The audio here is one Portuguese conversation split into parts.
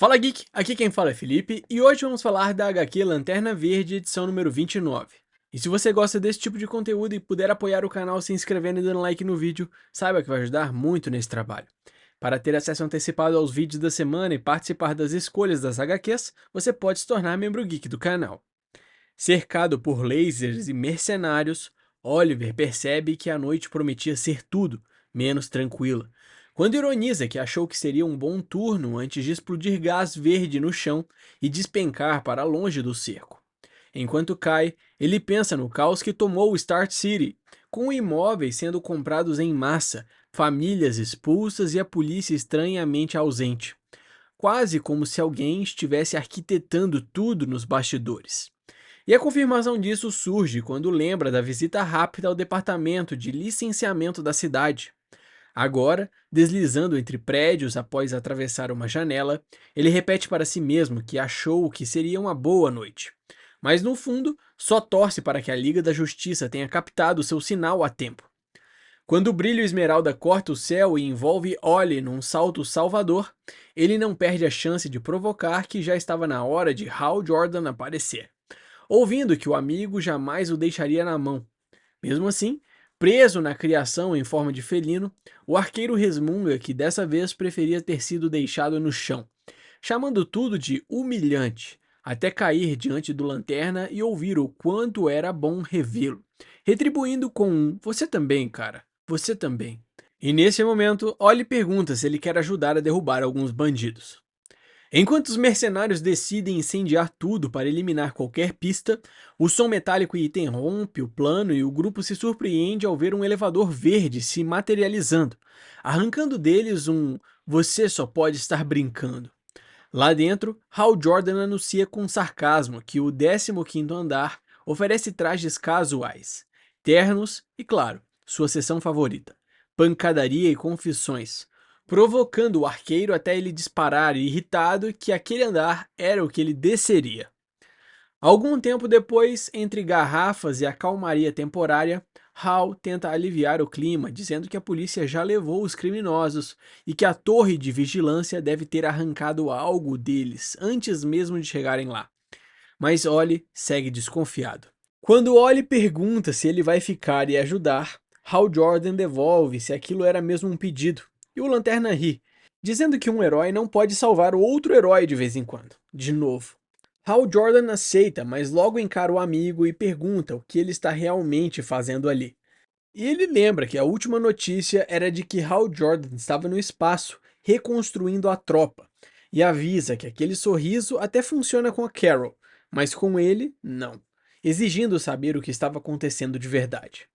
Fala Geek, aqui quem fala é Felipe e hoje vamos falar da HQ Lanterna Verde, edição número 29. E se você gosta desse tipo de conteúdo e puder apoiar o canal se inscrevendo e dando like no vídeo, saiba que vai ajudar muito nesse trabalho. Para ter acesso antecipado aos vídeos da semana e participar das escolhas das HQs, você pode se tornar membro geek do canal. Cercado por lasers e mercenários, Oliver percebe que a noite prometia ser tudo, menos tranquila. Quando ironiza que achou que seria um bom turno antes de explodir gás verde no chão e despencar para longe do cerco. Enquanto cai, ele pensa no caos que tomou Star City, com imóveis sendo comprados em massa, famílias expulsas e a polícia estranhamente ausente. Quase como se alguém estivesse arquitetando tudo nos bastidores. E a confirmação disso surge quando lembra da visita rápida ao departamento de licenciamento da cidade. Agora, deslizando entre prédios após atravessar uma janela, ele repete para si mesmo que achou que seria uma boa noite. Mas no fundo, só torce para que a Liga da Justiça tenha captado seu sinal a tempo. Quando o brilho esmeralda corta o céu e envolve Ollie num salto salvador, ele não perde a chance de provocar que já estava na hora de Hal Jordan aparecer, ouvindo que o amigo jamais o deixaria na mão. Mesmo assim, preso na criação em forma de felino, o arqueiro resmunga que dessa vez preferia ter sido deixado no chão, chamando tudo de humilhante, até cair diante do Lanterna e ouvir o quanto era bom revê-lo, retribuindo com um "você também, cara, você também". E nesse momento, Ollie pergunta se ele quer ajudar a derrubar alguns bandidos. Enquanto os mercenários decidem incendiar tudo para eliminar qualquer pista, o som metálico interrompe o plano e o grupo se surpreende ao ver um elevador verde se materializando, arrancando deles um "você só pode estar brincando". Lá dentro, Hal Jordan anuncia com sarcasmo que o 15º andar oferece trajes casuais, ternos e, claro, sua seção favorita, pancadaria e confissões, provocando o arqueiro até ele disparar irritado que aquele andar era o que ele desceria. Algum tempo depois, entre garrafas e a calmaria temporária, Hal tenta aliviar o clima, dizendo que a polícia já levou os criminosos e que a torre de vigilância deve ter arrancado algo deles antes mesmo de chegarem lá. Mas Ollie segue desconfiado. Quando Ollie pergunta se ele vai ficar e ajudar, Hal Jordan devolve se aquilo era mesmo um pedido, e o Lanterna ri, dizendo que um herói não pode salvar outro herói de vez em quando, de novo. Hal Jordan aceita, mas logo encara o amigo e pergunta o que ele está realmente fazendo ali. E ele lembra que a última notícia era de que Hal Jordan estava no espaço, reconstruindo a tropa, e avisa que aquele sorriso até funciona com a Carol, mas com ele, não, exigindo saber o que estava acontecendo de verdade.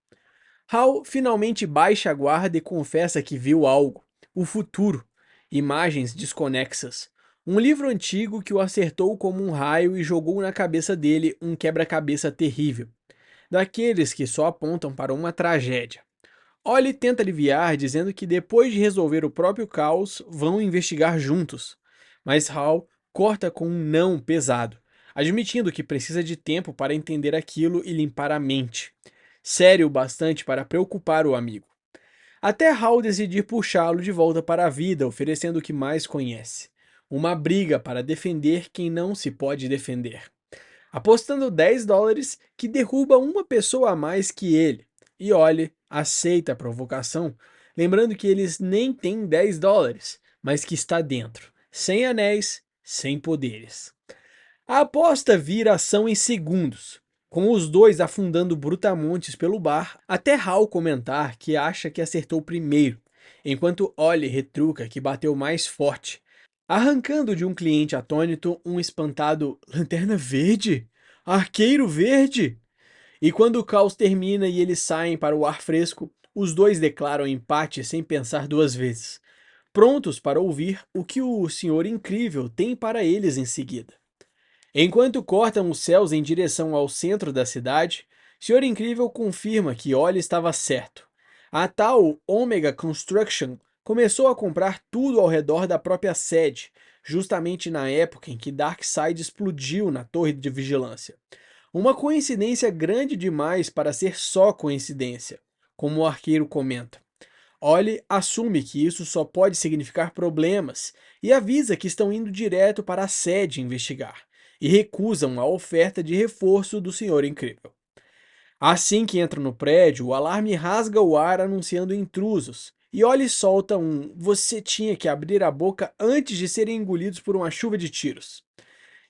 Hal finalmente baixa a guarda e confessa que viu algo, o futuro, imagens desconexas, um livro antigo que o acertou como um raio e jogou na cabeça dele um quebra-cabeça terrível, daqueles que só apontam para uma tragédia. Ollie tenta aliviar, dizendo que depois de resolver o próprio caos, vão investigar juntos. Mas Hal corta com um não pesado, admitindo que precisa de tempo para entender aquilo e limpar a mente. Sério o bastante para preocupar o amigo. Até Hal decidir puxá-lo de volta para a vida, oferecendo o que mais conhece. Uma briga para defender quem não se pode defender, apostando US$ 10 que derruba uma pessoa a mais que ele. E Ollie aceita a provocação, lembrando que eles nem têm US$ 10, mas que está dentro, sem anéis, sem poderes. A aposta vira ação em segundos, com os dois afundando brutamontes pelo bar, até Hal comentar que acha que acertou primeiro, enquanto Ollie retruca que bateu mais forte, arrancando de um cliente atônito um espantado "Lanterna Verde? Arqueiro Verde?". E quando o caos termina e eles saem para o ar fresco, os dois declaram empate sem pensar duas vezes, prontos para ouvir o que o Senhor Incrível tem para eles em seguida. Enquanto cortam os céus em direção ao centro da cidade, Senhor Incrível confirma que Ollie estava certo. A tal Omega Construction começou a comprar tudo ao redor da própria sede, justamente na época em que Darkseid explodiu na torre de vigilância. Uma coincidência grande demais para ser só coincidência, como o arqueiro comenta. Ollie assume que isso só pode significar problemas e avisa que estão indo direto para a sede investigar, e recusam a oferta de reforço do Senhor Incrível. Assim que entram no prédio, o alarme rasga o ar anunciando intrusos, e Ollie solta um "você tinha que abrir a boca antes de serem engolidos por uma chuva de tiros",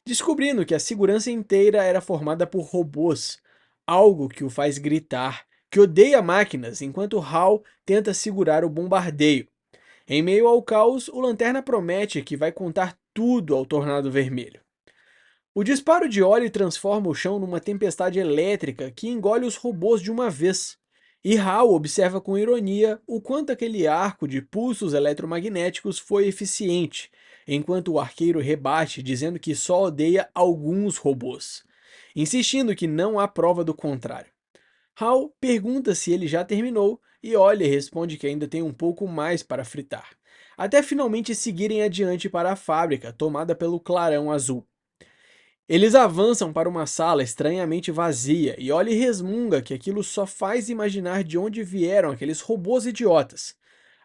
descobrindo que a segurança inteira era formada por robôs, algo que o faz gritar que odeia máquinas enquanto Hal tenta segurar o bombardeio. Em meio ao caos, o Lanterna promete que vai contar tudo ao Tornado Vermelho. O disparo de óleo transforma o chão numa tempestade elétrica que engole os robôs de uma vez. E Hal observa com ironia o quanto aquele arco de pulsos eletromagnéticos foi eficiente, enquanto o arqueiro rebate dizendo que só odeia alguns robôs, insistindo que não há prova do contrário. Hal pergunta se ele já terminou e Ollie responde que ainda tem um pouco mais para fritar, até finalmente seguirem adiante para a fábrica tomada pelo clarão azul. Eles avançam para uma sala estranhamente vazia e Ollie resmunga que aquilo só faz imaginar de onde vieram aqueles robôs idiotas,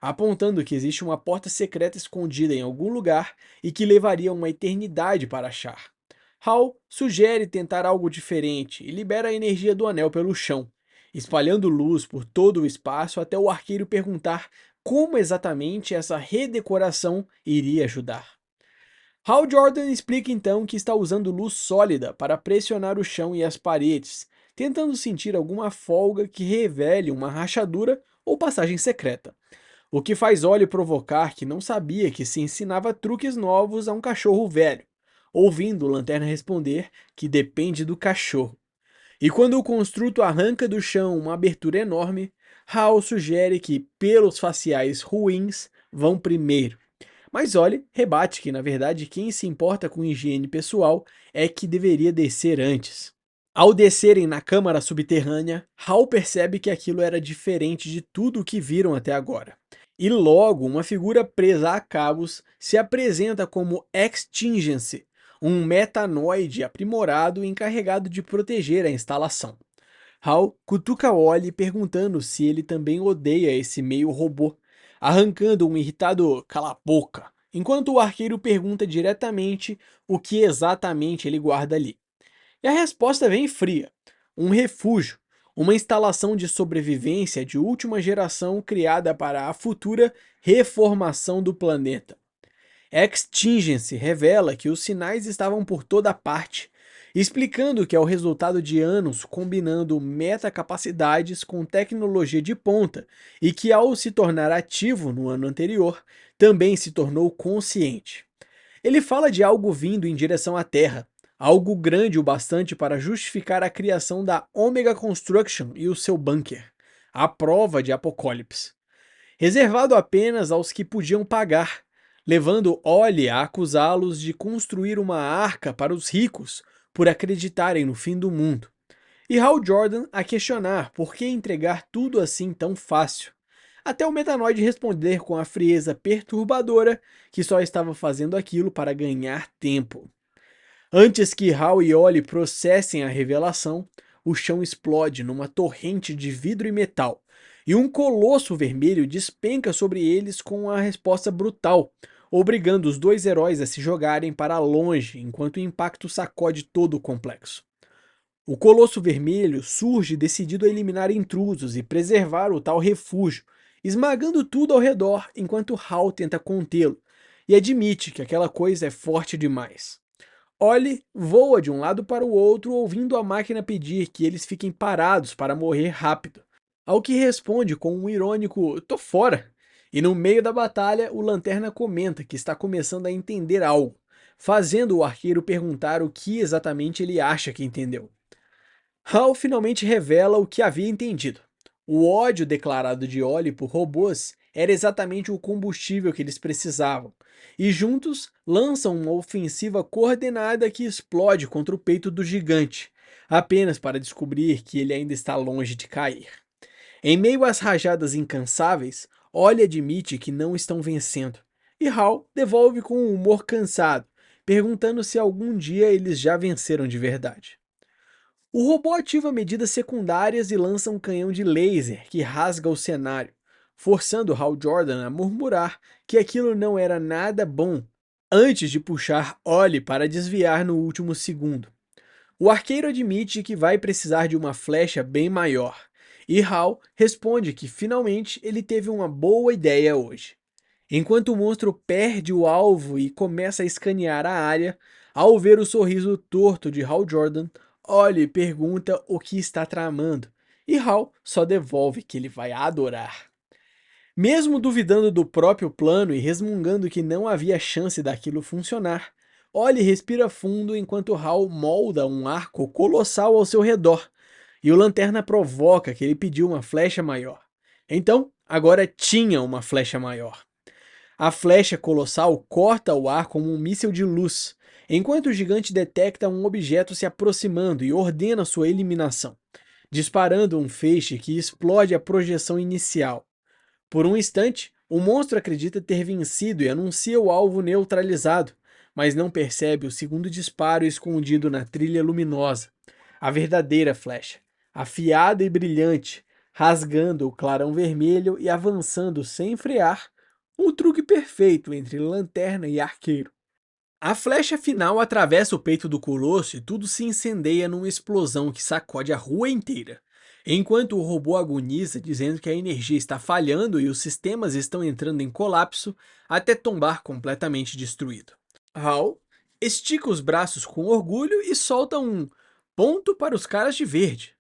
apontando que existe uma porta secreta escondida em algum lugar e que levaria uma eternidade para achar. Hal sugere tentar algo diferente e libera a energia do anel pelo chão, espalhando luz por todo o espaço até o arqueiro perguntar como exatamente essa redecoração iria ajudar. Hal Jordan explica então que está usando luz sólida para pressionar o chão e as paredes, tentando sentir alguma folga que revele uma rachadura ou passagem secreta, o que faz Ollie provocar que não sabia que se ensinava truques novos a um cachorro velho, ouvindo o Lanterna responder que depende do cachorro. E quando o construto arranca do chão uma abertura enorme, Hal sugere que pelos faciais ruins vão primeiro. Mas Ollie rebate que, na verdade, quem se importa com higiene pessoal é que deveria descer antes. Ao descerem na câmara subterrânea, Hal percebe que aquilo era diferente de tudo o que viram até agora. E logo, uma figura presa a cabos se apresenta como Extingency, um metanoide aprimorado encarregado de proteger a instalação. Hal cutuca Ollie perguntando se ele também odeia esse meio robô, arrancando um irritado "cala a boca", enquanto o arqueiro pergunta diretamente o que exatamente ele guarda ali. E a resposta vem fria: um refúgio, uma instalação de sobrevivência de última geração criada para a futura reformação do planeta. Extingency revela que os sinais estavam por toda parte, explicando que é o resultado de anos combinando metacapacidades com tecnologia de ponta e que, ao se tornar ativo no ano anterior, também se tornou consciente. Ele fala de algo vindo em direção à Terra, algo grande o bastante para justificar a criação da Omega Construction e o seu bunker, a prova de Apocalipse, reservado apenas aos que podiam pagar, levando Ollie a acusá-los de construir uma arca para os ricos por acreditarem no fim do mundo, e Hal Jordan a questionar por que entregar tudo assim tão fácil, até o Metanoide responder com a frieza perturbadora que só estava fazendo aquilo para ganhar tempo. Antes que Hal e Ollie processem a revelação, o chão explode numa torrente de vidro e metal, e um colosso vermelho despenca sobre eles com uma resposta brutal, obrigando os dois heróis a se jogarem para longe enquanto o impacto sacode todo o complexo. O Colosso Vermelho surge decidido a eliminar intrusos e preservar o tal refúgio, esmagando tudo ao redor enquanto Hal tenta contê-lo, e admite que aquela coisa é forte demais. Ollie voa de um lado para o outro, ouvindo a máquina pedir que eles fiquem parados para morrer rápido, ao que responde com um irônico "tô fora". E no meio da batalha, o Lanterna comenta que está começando a entender algo, fazendo o arqueiro perguntar o que exatamente ele acha que entendeu. Hal finalmente revela o que havia entendido. O ódio declarado de Ollie por robôs era exatamente o combustível que eles precisavam, e juntos lançam uma ofensiva coordenada que explode contra o peito do gigante, apenas para descobrir que ele ainda está longe de cair. Em meio às rajadas incansáveis, Ollie admite que não estão vencendo, e Hal devolve com um humor cansado, perguntando se algum dia eles já venceram de verdade. O robô ativa medidas secundárias e lança um canhão de laser que rasga o cenário, forçando Hal Jordan a murmurar que aquilo não era nada bom antes de puxar Ollie para desviar no último segundo. O arqueiro admite que vai precisar de uma flecha bem maior, e Hal responde que finalmente ele teve uma boa ideia hoje. Enquanto o monstro perde o alvo e começa a escanear a área, ao ver o sorriso torto de Hal Jordan, Ollie pergunta o que está tramando, e Hal só devolve que ele vai adorar. Mesmo duvidando do próprio plano e resmungando que não havia chance daquilo funcionar, Ollie respira fundo enquanto Hal molda um arco colossal ao seu redor, e o Lanterna provoca que ele pediu uma flecha maior. Então, agora tinha uma flecha maior. A flecha colossal corta o ar como um míssil de luz, enquanto o gigante detecta um objeto se aproximando e ordena sua eliminação, disparando um feixe que explode a projeção inicial. Por um instante, o monstro acredita ter vencido e anuncia o alvo neutralizado, mas não percebe o segundo disparo escondido na trilha luminosa. A verdadeira flecha, afiada e brilhante, rasgando o clarão vermelho e avançando sem frear, um truque perfeito entre lanterna e arqueiro. A flecha final atravessa o peito do colosso e tudo se incendeia numa explosão que sacode a rua inteira. Enquanto o robô agoniza, dizendo que a energia está falhando e os sistemas estão entrando em colapso, até tombar completamente destruído. Hal estica os braços com orgulho e solta um ponto para os caras de verde.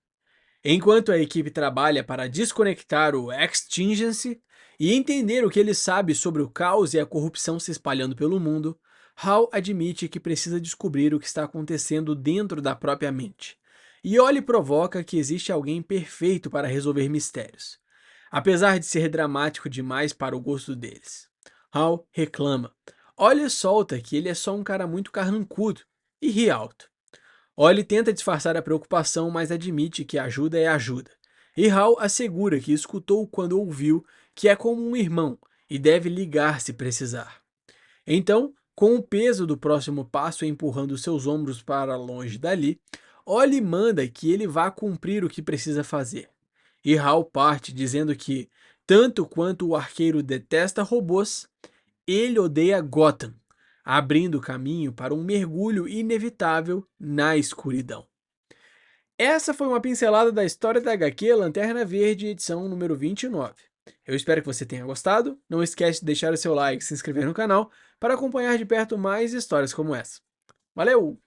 Enquanto a equipe trabalha para desconectar o Exigency e entender o que ele sabe sobre o caos e a corrupção se espalhando pelo mundo, Hal admite que precisa descobrir o que está acontecendo dentro da própria mente. E Ollie provoca que existe alguém perfeito para resolver mistérios, apesar de ser dramático demais para o gosto deles. Hal reclama. Ollie solta que ele é só um cara muito carrancudo e ri alto. Ollie tenta disfarçar a preocupação, mas admite que ajuda é ajuda. E Hal assegura que escutou quando ouviu que é como um irmão e deve ligar se precisar. Então, com o peso do próximo passo empurrando seus ombros para longe dali, Ollie manda que ele vá cumprir o que precisa fazer. E Hal parte dizendo que, tanto quanto o arqueiro detesta robôs, ele odeia Gotham, abrindo caminho para um mergulho inevitável na escuridão. Essa foi uma pincelada da história da HQ Lanterna Verde, edição número 29. Eu espero que você tenha gostado. Não esquece de deixar o seu like e se inscrever no canal para acompanhar de perto mais histórias como essa. Valeu!